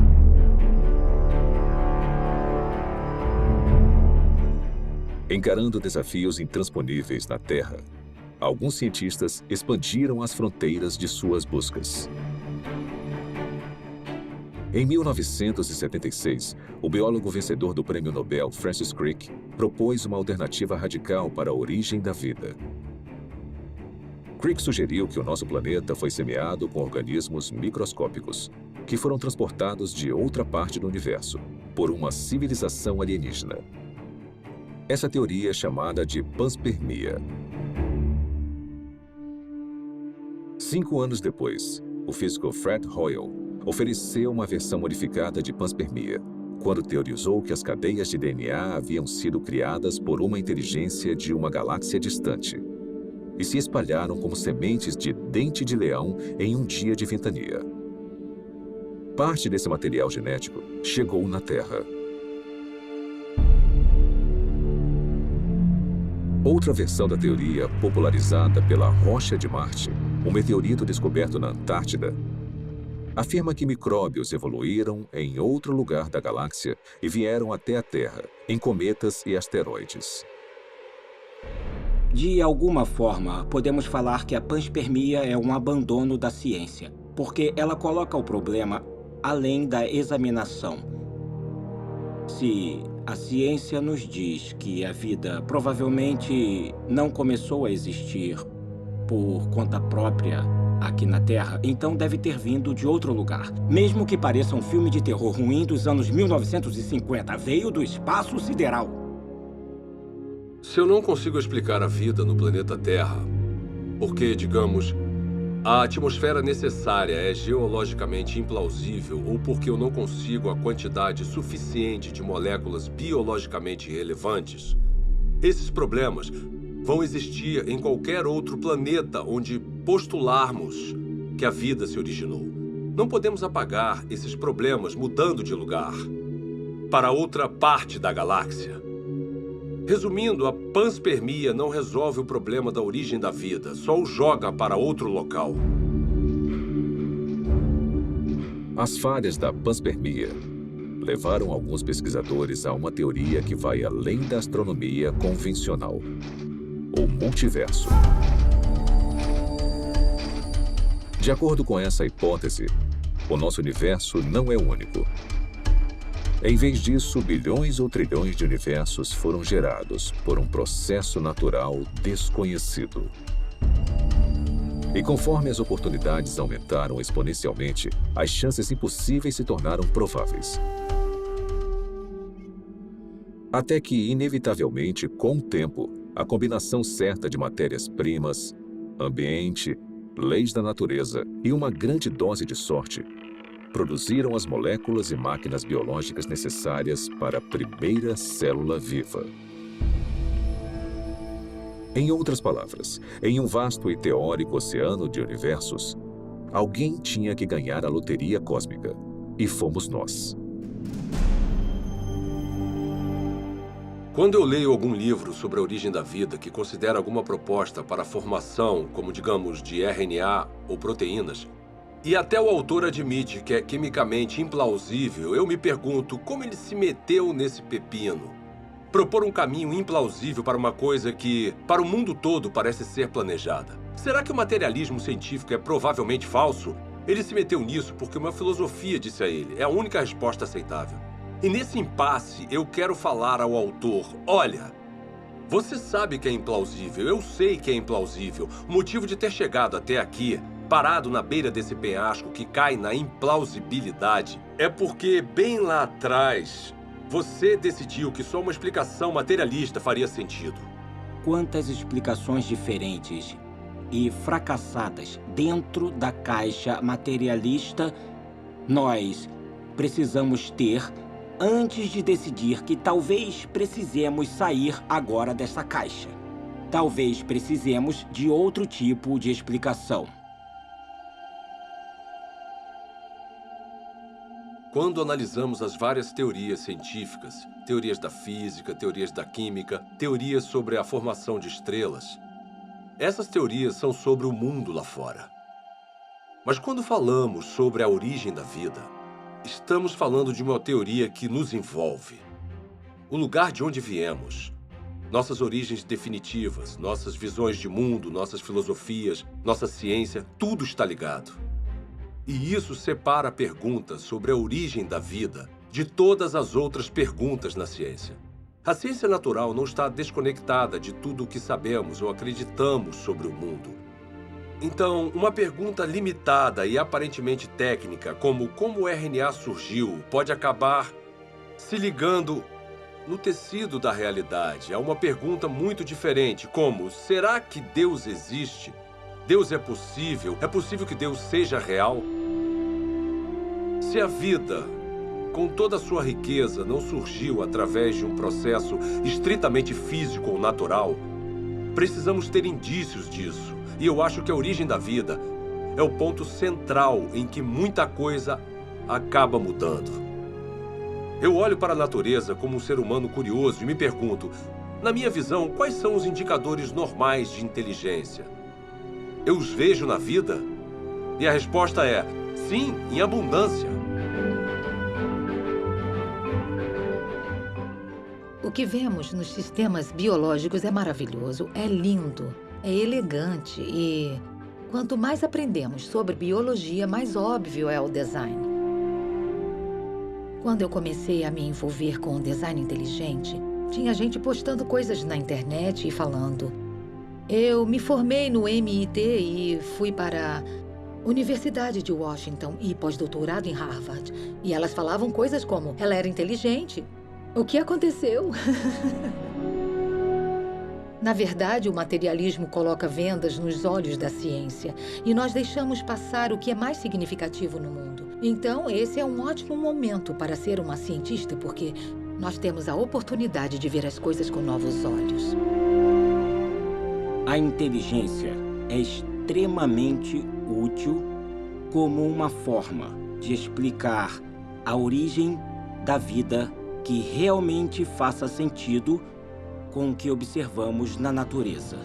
Encarando desafios intransponíveis na Terra, alguns cientistas expandiram as fronteiras de suas buscas. Em 1976, o biólogo vencedor do Prêmio Nobel, Francis Crick, propôs uma alternativa radical para a origem da vida. Crick sugeriu que o nosso planeta foi semeado com organismos microscópicos, que foram transportados de outra parte do universo, por uma civilização alienígena. Essa teoria é chamada de panspermia. 5 anos depois, o físico Fred Hoyle ofereceu uma versão modificada de panspermia, quando teorizou que as cadeias de DNA haviam sido criadas por uma inteligência de uma galáxia distante e se espalharam como sementes de dente de leão em um dia de ventania. Parte desse material genético chegou na Terra. Outra versão da teoria, popularizada pela Rocha de Marte, um meteorito descoberto na Antártida, afirma que micróbios evoluíram em outro lugar da galáxia e vieram até a Terra, em cometas e asteroides. De alguma forma, podemos falar que a panspermia é um abandono da ciência, porque ela coloca o problema além da examinação. Se a ciência nos diz que a vida provavelmente não começou a existir por conta própria aqui na Terra, então deve ter vindo de outro lugar. Mesmo que pareça um filme de terror ruim dos anos 1950, veio do espaço sideral. Se eu não consigo explicar a vida no planeta Terra, porque, digamos, a atmosfera necessária é geologicamente implausível ou porque eu não consigo a quantidade suficiente de moléculas biologicamente relevantes, esses problemas vão existir em qualquer outro planeta onde postularmos que a vida se originou. Não podemos apagar esses problemas mudando de lugar para outra parte da galáxia. Resumindo, a panspermia não resolve o problema da origem da vida, só o joga para outro local. As falhas da panspermia levaram alguns pesquisadores a uma teoria que vai além da astronomia convencional: o multiverso. De acordo com essa hipótese, o nosso universo não é o único. Em vez disso, bilhões ou trilhões de universos foram gerados por um processo natural desconhecido. E conforme as oportunidades aumentaram exponencialmente, as chances impossíveis se tornaram prováveis. Até que, inevitavelmente, com o tempo, a combinação certa de matérias-primas, ambiente, leis da natureza e uma grande dose de sorte produziram as moléculas e máquinas biológicas necessárias para a primeira célula viva. Em outras palavras, em um vasto e teórico oceano de universos, alguém tinha que ganhar a loteria cósmica, e fomos nós. Quando eu leio algum livro sobre a origem da vida que considera alguma proposta para a formação, como digamos, de RNA ou proteínas, e até o autor admite que é quimicamente implausível, eu me pergunto como ele se meteu nesse pepino. Propor um caminho implausível para uma coisa que, para o mundo todo, parece ser planejada. Será que o materialismo científico é provavelmente falso? Ele se meteu nisso porque uma filosofia disse a ele. É a única resposta aceitável. E nesse impasse, eu quero falar ao autor, olha, você sabe que é implausível, eu sei que é implausível. O motivo de ter chegado até aqui, parado na beira desse penhasco que cai na implausibilidade, é porque bem lá atrás, você decidiu que só uma explicação materialista faria sentido. Quantas explicações diferentes e fracassadas dentro da caixa materialista nós precisamos ter antes de decidir que talvez precisemos sair agora dessa caixa. Talvez precisemos de outro tipo de explicação. Quando analisamos as várias teorias científicas, teorias da física, teorias da química, teorias sobre a formação de estrelas, essas teorias são sobre o mundo lá fora. Mas quando falamos sobre a origem da vida, estamos falando de uma teoria que nos envolve. O lugar de onde viemos, nossas origens definitivas, nossas visões de mundo, nossas filosofias, nossa ciência, tudo está ligado. E isso separa a pergunta sobre a origem da vida de todas as outras perguntas na ciência. A ciência natural não está desconectada de tudo o que sabemos ou acreditamos sobre o mundo. Então, uma pergunta limitada e aparentemente técnica, como o RNA surgiu, pode acabar se ligando no tecido da realidade. A uma pergunta muito diferente, como, será que Deus existe? Deus é possível? É possível que Deus seja real? Se a vida, com toda a sua riqueza, não surgiu através de um processo estritamente físico ou natural, precisamos ter indícios disso. E eu acho que a origem da vida é o ponto central em que muita coisa acaba mudando. Eu olho para a natureza como um ser humano curioso e me pergunto, na minha visão, quais são os indicadores normais de inteligência? Eu os vejo na vida? E a resposta é, sim, em abundância. O que vemos nos sistemas biológicos é maravilhoso, é lindo, é elegante e quanto mais aprendemos sobre biologia, mais óbvio é o design. Quando eu comecei a me envolver com o design inteligente, tinha gente postando coisas na internet e falando: eu me formei no MIT e fui para a Universidade de Washington e pós-doutorado em Harvard. E elas falavam coisas como, ela era inteligente. O que aconteceu? Na verdade, o materialismo coloca vendas nos olhos da ciência e nós deixamos passar o que é mais significativo no mundo. Então, esse é um ótimo momento para ser uma cientista, porque nós temos a oportunidade de ver as coisas com novos olhos. A inteligência é extremamente útil como uma forma de explicar a origem da vida que realmente faça sentido com o que observamos na natureza.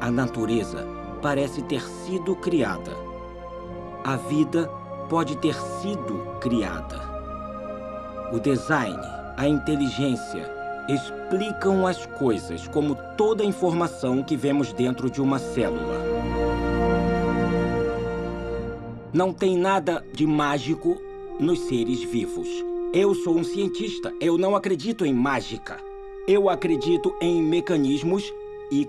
A natureza parece ter sido criada. A vida pode ter sido criada. O design, a inteligência explicam as coisas como toda a informação que vemos dentro de uma célula. Não tem nada de mágico nos seres vivos. Eu sou um cientista, eu não acredito em mágica. Eu acredito em mecanismos e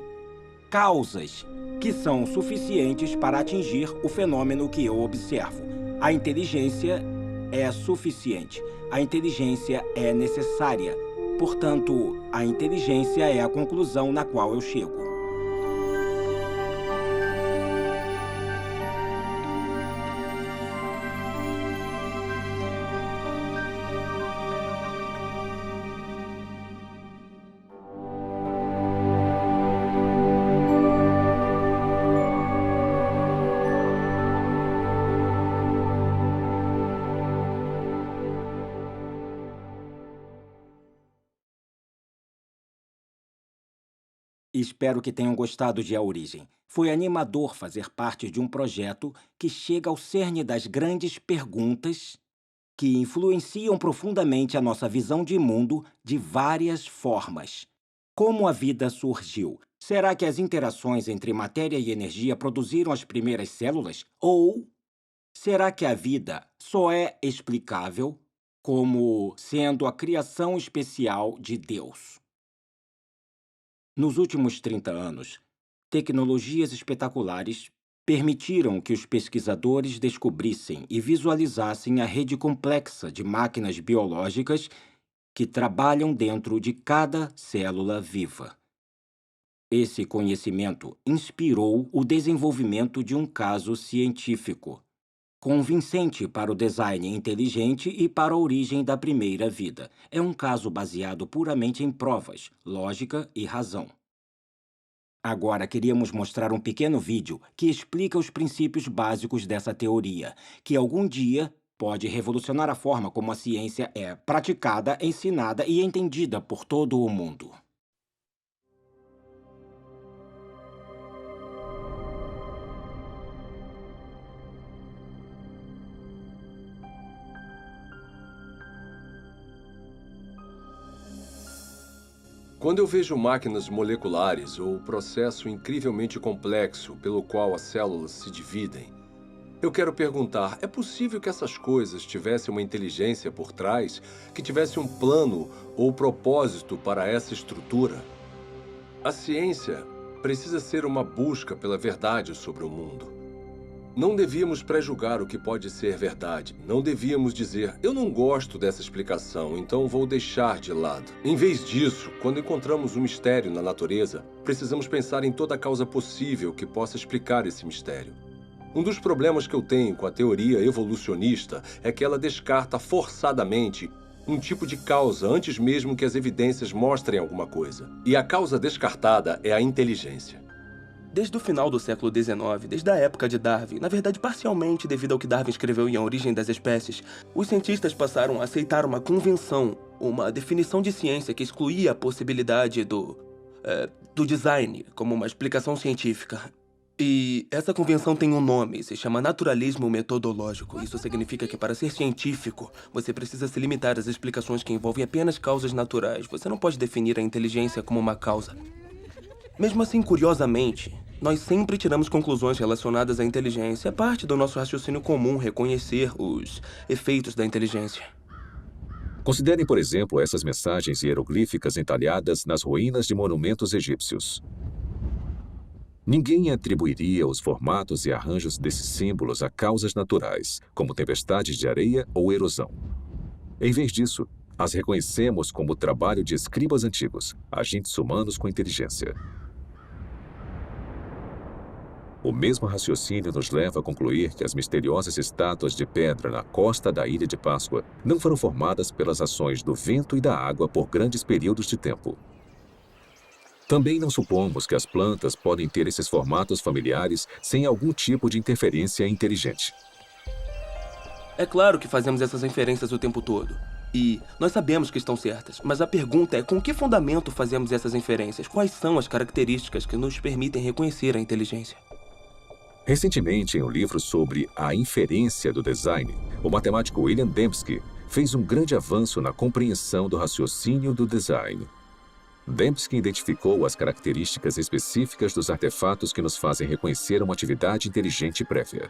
causas que são suficientes para atingir o fenômeno que eu observo. A inteligência é suficiente. A inteligência é necessária. Portanto, a inteligência é a conclusão na qual eu chego. Espero que tenham gostado de A Origem. Foi animador fazer parte de um projeto que chega ao cerne das grandes perguntas que influenciam profundamente a nossa visão de mundo de várias formas. Como a vida surgiu? Será que as interações entre matéria e energia produziram as primeiras células? Ou será que a vida só é explicável como sendo a criação especial de Deus? Nos últimos 30 anos, tecnologias espetaculares permitiram que os pesquisadores descobrissem e visualizassem a rede complexa de máquinas biológicas que trabalham dentro de cada célula viva. Esse conhecimento inspirou o desenvolvimento de um caso científico, convincente para o design inteligente e para a origem da primeira vida. É um caso baseado puramente em provas, lógica e razão. Agora queríamos mostrar um pequeno vídeo que explica os princípios básicos dessa teoria, que algum dia pode revolucionar a forma como a ciência é praticada, ensinada e entendida por todo o mundo. Quando eu vejo máquinas moleculares ou o processo incrivelmente complexo pelo qual as células se dividem, eu quero perguntar, é possível que essas coisas tivessem uma inteligência por trás, que tivesse um plano ou propósito para essa estrutura? A ciência precisa ser uma busca pela verdade sobre o mundo. Não devíamos pré-julgar o que pode ser verdade. Não devíamos dizer, eu não gosto dessa explicação, então vou deixar de lado. Em vez disso, quando encontramos um mistério na natureza, precisamos pensar em toda a causa possível que possa explicar esse mistério. Um dos problemas que eu tenho com a teoria evolucionista é que ela descarta forçadamente um tipo de causa antes mesmo que as evidências mostrem alguma coisa. E a causa descartada é a inteligência. Desde o final do século XIX, desde a época de Darwin, na verdade parcialmente devido ao que Darwin escreveu em A Origem das Espécies, os cientistas passaram a aceitar uma convenção, uma definição de ciência que excluía a possibilidade do design como uma explicação científica. E essa convenção tem um nome, se chama naturalismo metodológico. Isso significa que para ser científico, você precisa se limitar às explicações que envolvem apenas causas naturais. Você não pode definir a inteligência como uma causa. Mesmo assim, curiosamente, nós sempre tiramos conclusões relacionadas à inteligência. É parte do nosso raciocínio comum reconhecer os efeitos da inteligência. Considerem, por exemplo, essas mensagens hieroglíficas entalhadas nas ruínas de monumentos egípcios. Ninguém atribuiria os formatos e arranjos desses símbolos a causas naturais, como tempestades de areia ou erosão. Em vez disso, as reconhecemos como o trabalho de escribas antigos, agentes humanos com inteligência. O mesmo raciocínio nos leva a concluir que as misteriosas estátuas de pedra na costa da Ilha de Páscoa não foram formadas pelas ações do vento e da água por grandes períodos de tempo. Também não supomos que as plantas podem ter esses formatos familiares sem algum tipo de interferência inteligente. É claro que fazemos essas inferências o tempo todo. E nós sabemos que estão certas, mas a pergunta é com que fundamento fazemos essas inferências? Quais são as características que nos permitem reconhecer a inteligência? Recentemente, em um livro sobre a inferência do design, o matemático William Dembski fez um grande avanço na compreensão do raciocínio do design. Dembski identificou as características específicas dos artefatos que nos fazem reconhecer uma atividade inteligente prévia.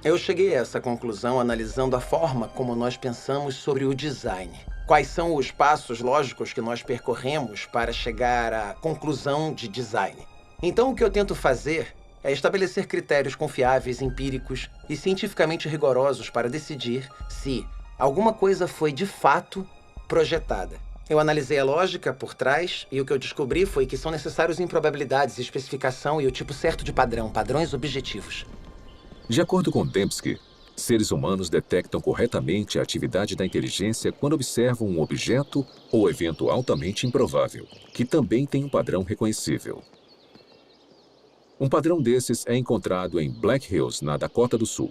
Eu cheguei a essa conclusão analisando a forma como nós pensamos sobre o design. Quais são os passos lógicos que nós percorremos para chegar à conclusão de design. Então, o que eu tento fazer é estabelecer critérios confiáveis, empíricos e cientificamente rigorosos para decidir se alguma coisa foi de fato projetada. Eu analisei a lógica por trás e o que eu descobri foi que são necessários improbabilidades, especificação e o tipo certo de padrão, padrões objetivos. De acordo com Dembski, seres humanos detectam corretamente a atividade da inteligência quando observam um objeto ou evento altamente improvável, que também tem um padrão reconhecível. Um padrão desses é encontrado em Black Hills, na Dakota do Sul.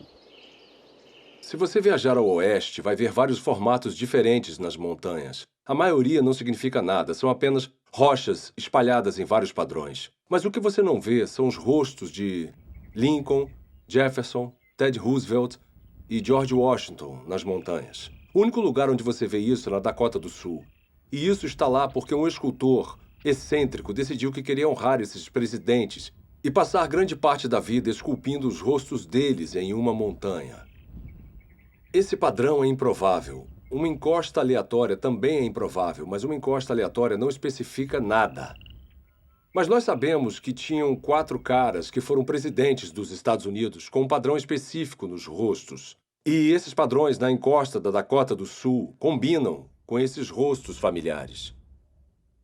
Se você viajar ao oeste, vai ver vários formatos diferentes nas montanhas. A maioria não significa nada, são apenas rochas espalhadas em vários padrões. Mas o que você não vê são os rostos de Lincoln, Jefferson, Ted Roosevelt e George Washington nas montanhas. O único lugar onde você vê isso é na Dakota do Sul. E isso está lá porque um escultor excêntrico decidiu que queria honrar esses presidentes e passar grande parte da vida esculpindo os rostos deles em uma montanha. Esse padrão é improvável. Uma encosta aleatória também é improvável, mas uma encosta aleatória não especifica nada. Mas nós sabemos que tinham 4 caras que foram presidentes dos Estados Unidos com um padrão específico nos rostos. E esses padrões na encosta da Dakota do Sul combinam com esses rostos familiares.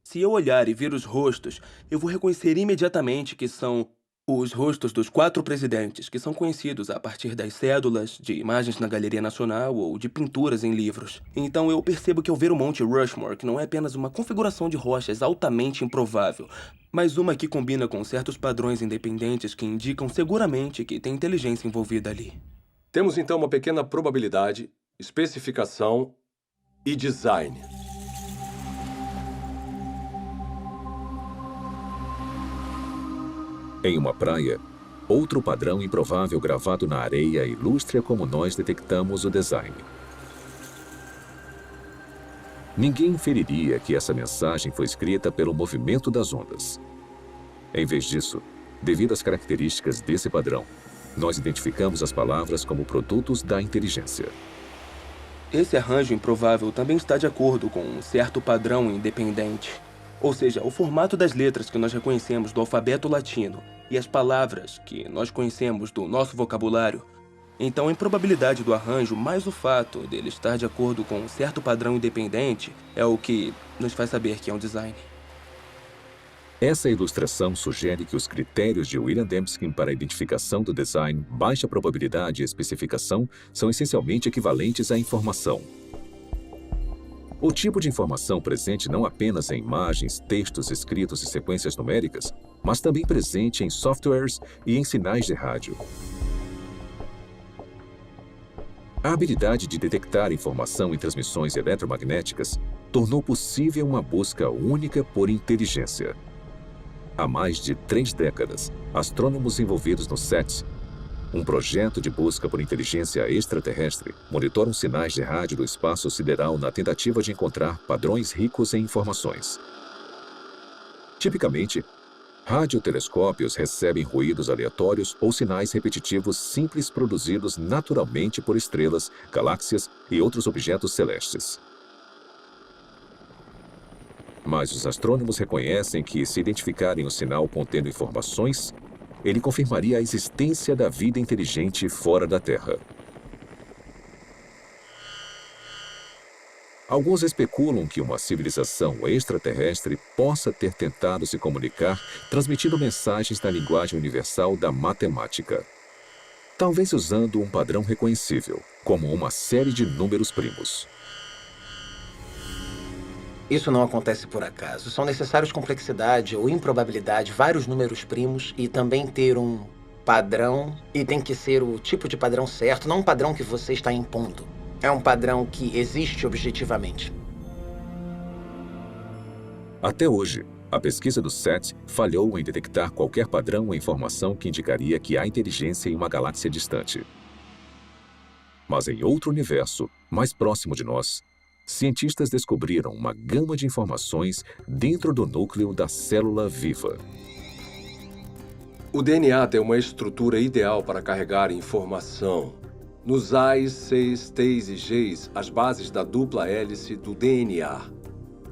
Se eu olhar e ver os rostos, eu vou reconhecer imediatamente que são os rostos dos 4 presidentes, que são conhecidos a partir das cédulas, de imagens na Galeria Nacional ou de pinturas em livros. Então eu percebo que ao ver o Monte Rushmore, que não é apenas uma configuração de rochas altamente improvável, mas uma que combina com certos padrões independentes que indicam seguramente que tem inteligência envolvida ali. Temos então uma pequena probabilidade, especificação e design. Em uma praia, outro padrão improvável gravado na areia ilustra como nós detectamos o design. Ninguém inferiria que essa mensagem foi escrita pelo movimento das ondas. Em vez disso, devido às características desse padrão, nós identificamos as palavras como produtos da inteligência. Esse arranjo improvável também está de acordo com um certo padrão independente. Ou seja, o formato das letras que nós reconhecemos do alfabeto latino e as palavras que nós conhecemos do nosso vocabulário. Então, a improbabilidade do arranjo, mais o fato dele estar de acordo com um certo padrão independente, é o que nos faz saber que é um design. Essa ilustração sugere que os critérios de William Dembski para a identificação do design, baixa probabilidade e especificação são essencialmente equivalentes à informação. O tipo de informação presente não apenas em imagens, textos escritos e sequências numéricas, mas também presente em softwares e em sinais de rádio. A habilidade de detectar informação em transmissões eletromagnéticas tornou possível uma busca única por inteligência. Há mais de 3 décadas, astrônomos envolvidos no SETI, um projeto de busca por inteligência extraterrestre, monitoram sinais de rádio do espaço sideral na tentativa de encontrar padrões ricos em informações. Tipicamente, radiotelescópios recebem ruídos aleatórios ou sinais repetitivos simples produzidos naturalmente por estrelas, galáxias e outros objetos celestes. Mas os astrônomos reconhecem que, se identificarem o sinal contendo informações, ele confirmaria a existência da vida inteligente fora da Terra. Alguns especulam que uma civilização extraterrestre possa ter tentado se comunicar transmitindo mensagens na linguagem universal da matemática. Talvez usando um padrão reconhecível, como uma série de números primos. Isso não acontece por acaso. São necessários complexidade ou improbabilidade, vários números primos e também ter um padrão. E tem que ser o tipo de padrão certo, não um padrão que você está impondo. É um padrão que existe objetivamente. Até hoje, a pesquisa do SETI falhou em detectar qualquer padrão ou informação que indicaria que há inteligência em uma galáxia distante. Mas em outro universo, mais próximo de nós, cientistas descobriram uma gama de informações dentro do núcleo da célula viva. O DNA tem uma estrutura ideal para carregar informação. Nos A's, C's, T's e G's, as bases da dupla hélice do DNA,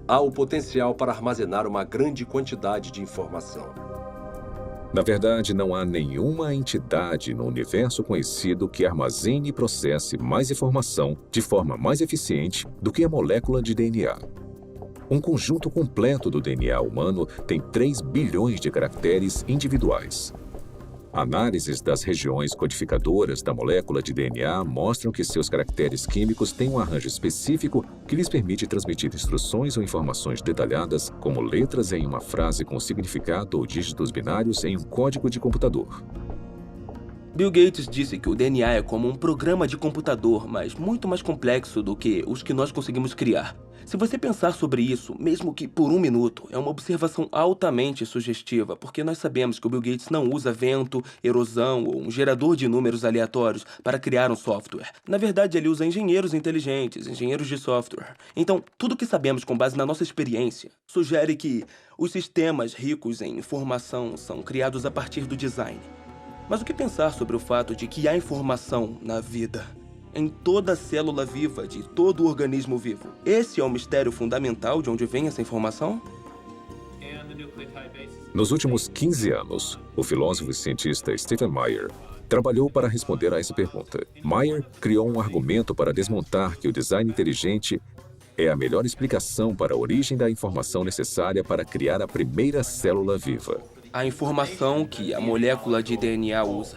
há o potencial para armazenar uma grande quantidade de informação. Na verdade, não há nenhuma entidade no universo conhecido que armazene e processe mais informação de forma mais eficiente do que a molécula de DNA. Um conjunto completo do DNA humano tem 3 bilhões de caracteres individuais. Análises das regiões codificadoras da molécula de DNA mostram que seus caracteres químicos têm um arranjo específico que lhes permite transmitir instruções ou informações detalhadas, como letras em uma frase com significado ou dígitos binários em um código de computador. Bill Gates disse que o DNA é como um programa de computador, mas muito mais complexo do que os que nós conseguimos criar. Se você pensar sobre isso, mesmo que por um minuto, é uma observação altamente sugestiva, porque nós sabemos que o Bill Gates não usa vento, erosão ou um gerador de números aleatórios para criar um software. Na verdade, ele usa engenheiros inteligentes, engenheiros de software. Então, tudo que sabemos com base na nossa experiência sugere que os sistemas ricos em informação são criados a partir do design. Mas o que pensar sobre o fato de que há informação na vida? Em toda célula viva de todo organismo vivo. Esse é o mistério fundamental de onde vem essa informação? Nos últimos 15 anos, o filósofo e cientista Stephen Meyer trabalhou para responder a essa pergunta. Meyer criou um argumento para desmontar que o design inteligente é a melhor explicação para a origem da informação necessária para criar a primeira célula viva. A informação que a molécula de DNA usa.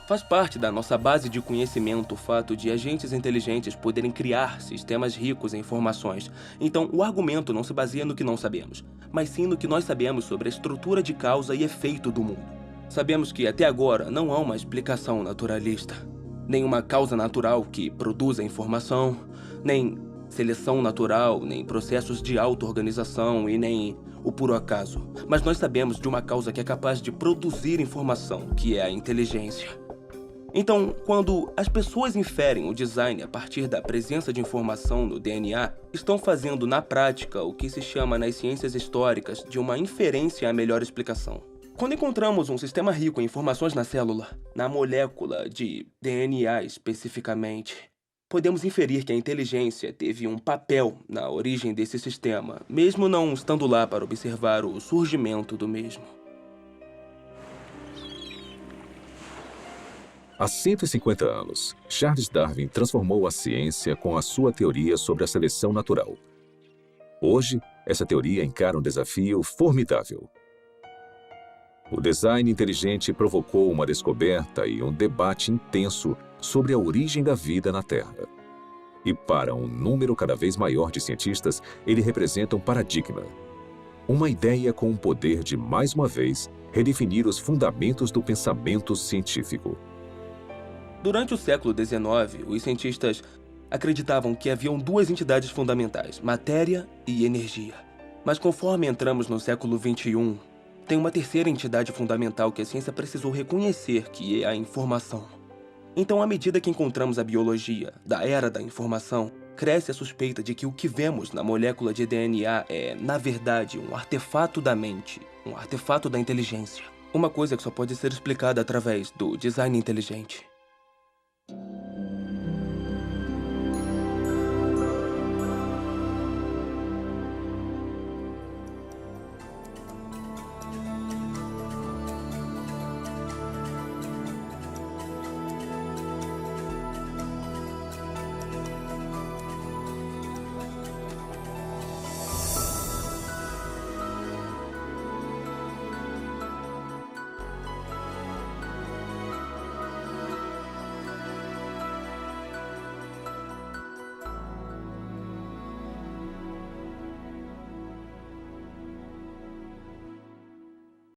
Faz parte da nossa base de conhecimento o fato de agentes inteligentes poderem criar sistemas ricos em informações. Então, o argumento não se baseia no que não sabemos, mas sim no que nós sabemos sobre a estrutura de causa e efeito do mundo. Sabemos que, até agora, não há uma explicação naturalista. Nem uma causa natural que produza informação, nem seleção natural, nem processos de auto-organização e nem o puro acaso. Mas nós sabemos de uma causa que é capaz de produzir informação, que é a inteligência. Então, quando as pessoas inferem o design a partir da presença de informação no DNA, estão fazendo na prática o que se chama nas ciências históricas de uma inferência à melhor explicação. Quando encontramos um sistema rico em informações na célula, na molécula de DNA especificamente, podemos inferir que a inteligência teve um papel na origem desse sistema, mesmo não estando lá para observar o surgimento do mesmo. Há 150 anos, Charles Darwin transformou a ciência com a sua teoria sobre a seleção natural. Hoje, essa teoria encara um desafio formidável. O design inteligente provocou uma descoberta e um debate intenso sobre a origem da vida na Terra. E para um número cada vez maior de cientistas, ele representa um paradigma. Uma ideia com o poder de, mais uma vez, redefinir os fundamentos do pensamento científico. Durante o século XIX, os cientistas acreditavam que haviam duas entidades fundamentais, matéria e energia. Mas conforme entramos no século XXI, tem uma terceira entidade fundamental que a ciência precisou reconhecer, que é a informação. Então, à medida que encontramos a biologia da era da informação, cresce a suspeita de que o que vemos na molécula de DNA é, na verdade, um artefato da mente, um artefato da inteligência. Uma coisa que só pode ser explicada através do design inteligente.